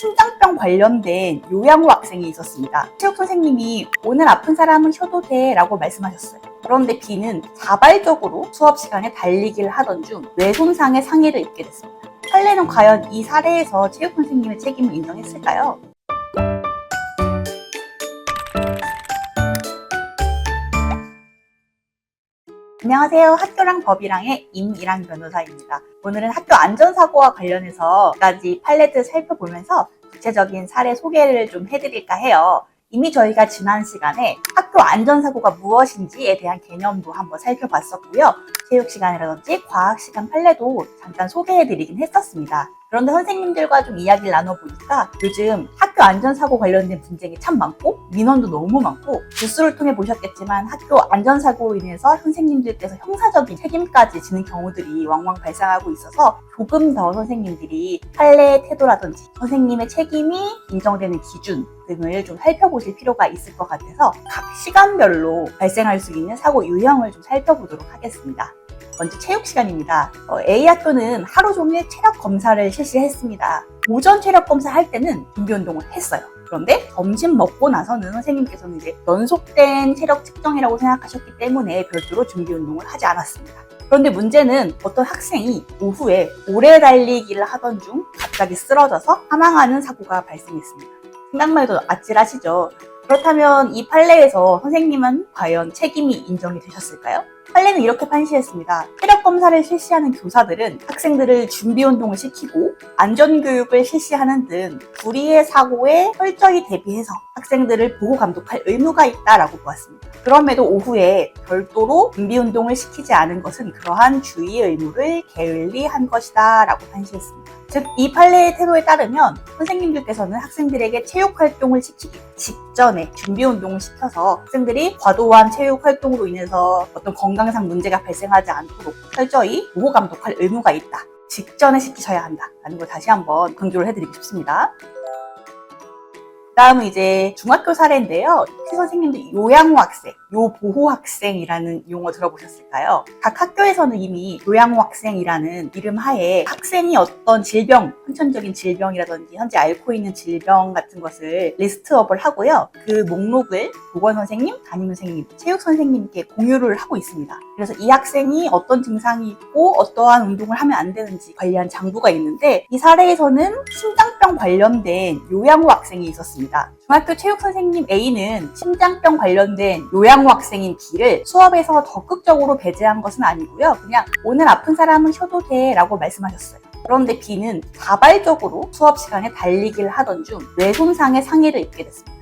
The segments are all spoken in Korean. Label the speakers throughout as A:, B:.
A: 심장병 관련된 요양후 학생이 있었습니다. 체육 선생님이 오늘 아픈 사람은 쉬어도 돼 라고 말씀하셨어요. 그런데 B는 자발적으로 수업 시간에 달리기를 하던 중 뇌 손상의 상해를 입게 됐습니다. 판례는 과연 이 사례에서 체육 선생님의 책임을 인정했을까요? 안녕하세요. 학교랑 법이랑의 임이랑 변호사입니다. 오늘은 학교 안전사고와 관련해서 몇 가지 판례들을 살펴보면서 구체적인 사례 소개를 좀 해드릴까 해요. 이미 저희가 지난 시간에 학교 안전사고가 무엇인지에 대한 개념도 한번 살펴봤었고요. 체육 시간이라든지 과학 시간 판례도 잠깐 소개해드리긴 했었습니다. 그런데 선생님들과 좀 이야기를 나눠보니까 요즘 학교 안전사고 관련된 분쟁이 참 많고 민원도 너무 많고 뉴스를 통해 보셨겠지만 학교 안전사고로 인해서 선생님들께서 형사적인 책임까지 지는 경우들이 왕왕 발생하고 있어서 조금 더 선생님들이 판례의 태도라든지 선생님의 책임이 인정되는 기준 등을 좀 살펴보실 필요가 있을 것 같아서 각 시간별로 발생할 수 있는 사고 유형을 좀 살펴보도록 하겠습니다. 먼저 체육 시간입니다. A 학교는 하루 종일 체력 검사를 실시했습니다. 오전 체력 검사 할 때는 준비 운동을 했어요. 그런데 점심 먹고 나서는 선생님께서는 이제 연속된 체력 측정이라고 생각하셨기 때문에 별도로 준비 운동을 하지 않았습니다. 그런데 문제는 어떤 학생이 오후에 오래 달리기를 하던 중 갑자기 쓰러져서 사망하는 사고가 발생했습니다. 생각만 해도 아찔하시죠? 그렇다면 이 판례에서 선생님은 과연 책임이 인정이 되셨을까요? 판례는 이렇게 판시했습니다. 체력 검사를 실시하는 교사들은 학생들을 준비 운동을 시키고 안전교육을 실시하는 등 불의의 사고에 철저히 대비해서 학생들을 보호 감독할 의무가 있다라고 보았습니다. 그럼에도 오후에 별도로 준비 운동을 시키지 않은 것은 그러한 주의 의무를 게을리한 것이다 라고 판시했습니다. 즉, 이 판례의 태도에 따르면 선생님들께서는 학생들에게 체육 활동을 시키기 직전에 준비 운동을 시켜서 학생들이 과도한 체육 활동으로 인해서 어떤 건강상 문제가 발생하지 않도록 철저히 보호 감독할 의무가 있다. 직전에 시키셔야 한다라는 걸 다시 한번 강조를 해드리고 싶습니다. 다음은 이제 중학교 사례인데요. 혹시 선생님들 요양후 학생, 요보호 학생이라는 용어 들어보셨을까요? 각 학교에서는 이미 요양후 학생이라는 이름 하에 학생이 어떤 질병, 선천적인 질병이라든지 현재 앓고 있는 질병 같은 것을 리스트업을 하고요. 그 목록을 보건 선생님, 담임 선생님, 체육 선생님께 공유를 하고 있습니다. 그래서 이 학생이 어떤 증상이 있고 어떠한 운동을 하면 안 되는지 관리한 장부가 있는데 이 사례에서는 심장병 관련된 요양후 학생이 있었습니다. 중학교 체육 선생님 A는 심장병 관련된 요양후 학생인 B를 수업에서 적극적으로 배제한 것은 아니고요. 그냥 오늘 아픈 사람은 쉬어도 돼 라고 말씀하셨어요. 그런데 B는 자발적으로 수업 시간에 달리기를 하던 중 뇌 손상의 상해를 입게 됐습니다.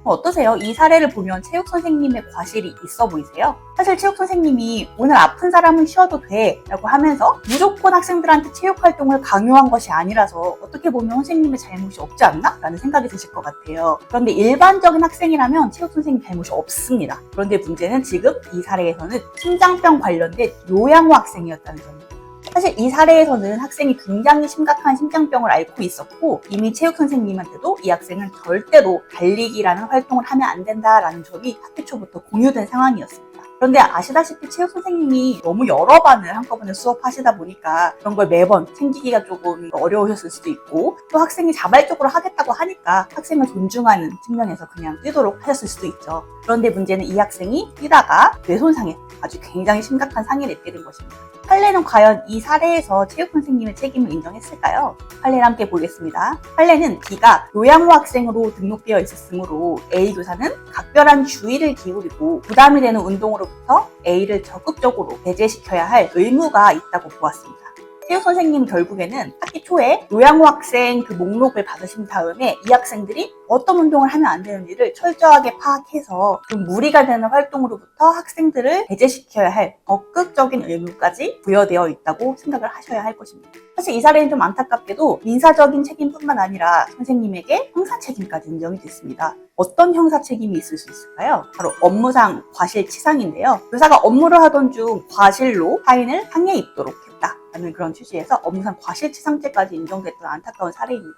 A: 어떠세요? 이 사례를 보면 체육 선생님의 과실이 있어 보이세요? 사실 체육 선생님이 오늘 아픈 사람은 쉬어도 돼 라고 하면서 무조건 학생들한테 체육 활동을 강요한 것이 아니라서 어떻게 보면 선생님의 잘못이 없지 않나? 라는 생각이 드실 것 같아요. 그런데 일반적인 학생이라면 체육 선생님 잘못이 없습니다. 그런데 문제는 지금 이 사례에서는 심장병 관련된 요양후 학생이었다는 점입니다. 사실 이 사례에서는 학생이 굉장히 심각한 심장병을 앓고 있었고 이미 체육 선생님한테도 이 학생은 절대로 달리기라는 활동을 하면 안 된다라는 점이 학기 초부터 공유된 상황이었습니다. 그런데 아시다시피 체육 선생님이 너무 여러 반을 한꺼번에 수업하시다 보니까 그런 걸 매번 챙기기가 조금 어려우셨을 수도 있고 또 학생이 자발적으로 하겠다고 하니까 학생을 존중하는 측면에서 그냥 뛰도록 하셨을 수도 있죠. 그런데 문제는 이 학생이 뛰다가 뇌 손상에 아주 굉장히 심각한 상해를 입게 된 것입니다. 판례는 과연 이 사례에서 체육 선생님의 책임을 인정했을까요? 판례를 함께 보겠습니다. 판례는 B가 요양후 학생으로 등록되어 있었으므로 A 교사는 각별한 주의를 기울이고 부담이 되는 운동으로부터 A를 적극적으로 배제시켜야 할 의무가 있다고 보았습니다. 체육 선생님 결국에는 학기 초에 요양후 학생 그 목록을 받으신 다음에 이 학생들이 어떤 운동을 하면 안 되는지를 철저하게 파악해서 좀 무리가 되는 활동으로부터 학생들을 배제시켜야 할 적극적인 의무까지 부여되어 있다고 생각을 하셔야 할 것입니다. 사실 이 사례는 좀 안타깝게도 민사적인 책임뿐만 아니라 선생님에게 형사 책임까지 인정이 됐습니다. 어떤 형사 책임이 있을 수 있을까요? 바로 업무상 과실치상인데요. 교사가 업무를 하던 중 과실로 타인을 상해 입도록 했다라는 그런 취지에서 업무상 과실치상죄까지 인정됐던 안타까운 사례입니다.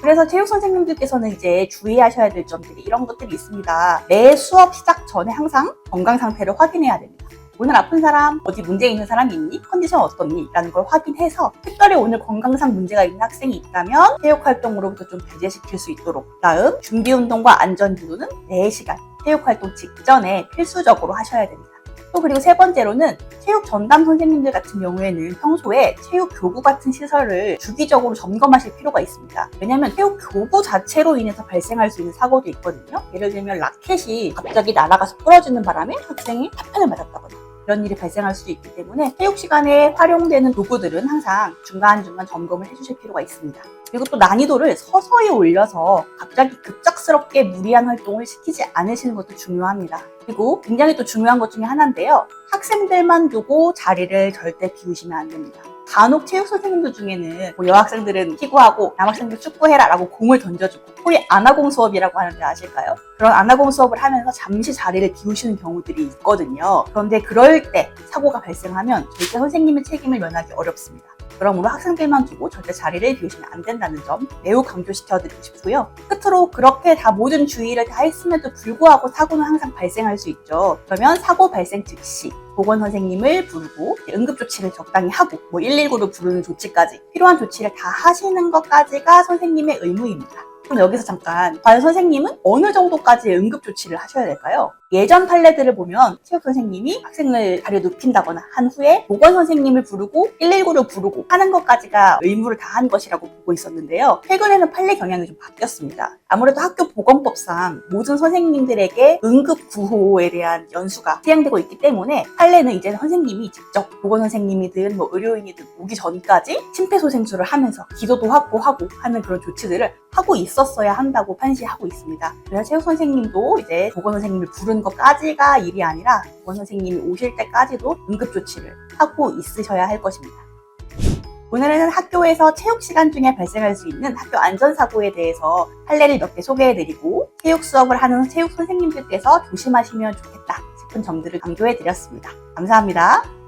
A: 그래서 체육 선생님들께서는 이제 주의하셔야 될 점들이 이런 것들이 있습니다. 매 수업 시작 전에 항상 건강 상태를 확인해야 됩니다. 오늘 아픈 사람, 어디 문제 있는 사람이 있니? 컨디션 어떻니? 라는 걸 확인해서 특별히 오늘 건강상 문제가 있는 학생이 있다면 체육활동으로부터 좀 배제시킬 수 있도록, 다음 준비운동과 안전기도는 4시간 체육활동 직전에 필수적으로 하셔야 됩니다. 또 그리고 세 번째로는 체육 전담 선생님들 같은 경우에는 평소에 체육 교구 같은 시설을 주기적으로 점검하실 필요가 있습니다. 왜냐하면 체육 교구 자체로 인해서 발생할 수 있는 사고도 있거든요. 예를 들면 라켓이 갑자기 날아가서 부러지는 바람에 학생이 타편을 맞았다거나 이런 일이 발생할 수도 있기 때문에 체육 시간에 활용되는 도구들은 항상 중간중간 점검을 해주실 필요가 있습니다. 그리고 또 난이도를 서서히 올려서 갑자기 급작스럽게 무리한 활동을 시키지 않으시는 것도 중요합니다. 그리고 굉장히 또 중요한 것 중에 하나인데요. 학생들만 두고 자리를 절대 비우시면 안 됩니다. 간혹 체육 선생님들 중에는 여학생들은 피구하고 남학생들 축구해라 라고 공을 던져주고 소위 안하공 수업이라고 하는데 아실까요? 그런 안하공 수업을 하면서 잠시 자리를 비우시는 경우들이 있거든요. 그런데 그럴 때 사고가 발생하면 절대 선생님의 책임을 면하기 어렵습니다. 그러므로 학생들만 두고 절대 자리를 비우시면 안 된다는 점 매우 강조시켜드리고 싶고요. 끝으로 그렇게 다 모든 주의를 다 했음에도 불구하고 사고는 항상 발생할 수 있죠. 그러면 사고 발생 즉시 보건선생님을 부르고 응급조치를 적당히 하고 119를 부르는 조치까지 필요한 조치를 다 하시는 것까지가 선생님의 의무입니다. 그럼 여기서 잠깐 과연 선생님은 어느 정도까지의 응급조치를 하셔야 될까요? 예전 판례들을 보면 체육선생님이 학생을 다리에 눕힌다거나 한 후에 보건선생님을 부르고 119를 부르고 하는 것까지가 의무를 다한 것이라고 보고 있었는데요. 최근에는 판례 경향이 좀 바뀌었습니다. 아무래도 학교 보건법상 모든 선생님들에게 응급구호에 대한 연수가 시행되고 있기 때문에 판례는 이제는 선생님이 직접 보건선생님이든 의료인이든 오기 전까지 심폐소생술을 하면서 기도도 확보하고 하는 그런 조치들을 하고 있었어야 한다고 판시하고 있습니다. 그래서 체육선생님도 이제 보건선생님을 부르는 것까지가 일이 아니라 보건선생님이 오실 때까지도 응급조치를 하고 있으셔야 할 것입니다. 오늘은 학교에서 체육 시간 중에 발생할 수 있는 학교 안전사고에 대해서 판례를 몇 개 소개해드리고 체육 수업을 하는 체육 선생님들께서 조심하시면 좋겠다 싶은 점들을 강조해드렸습니다. 감사합니다.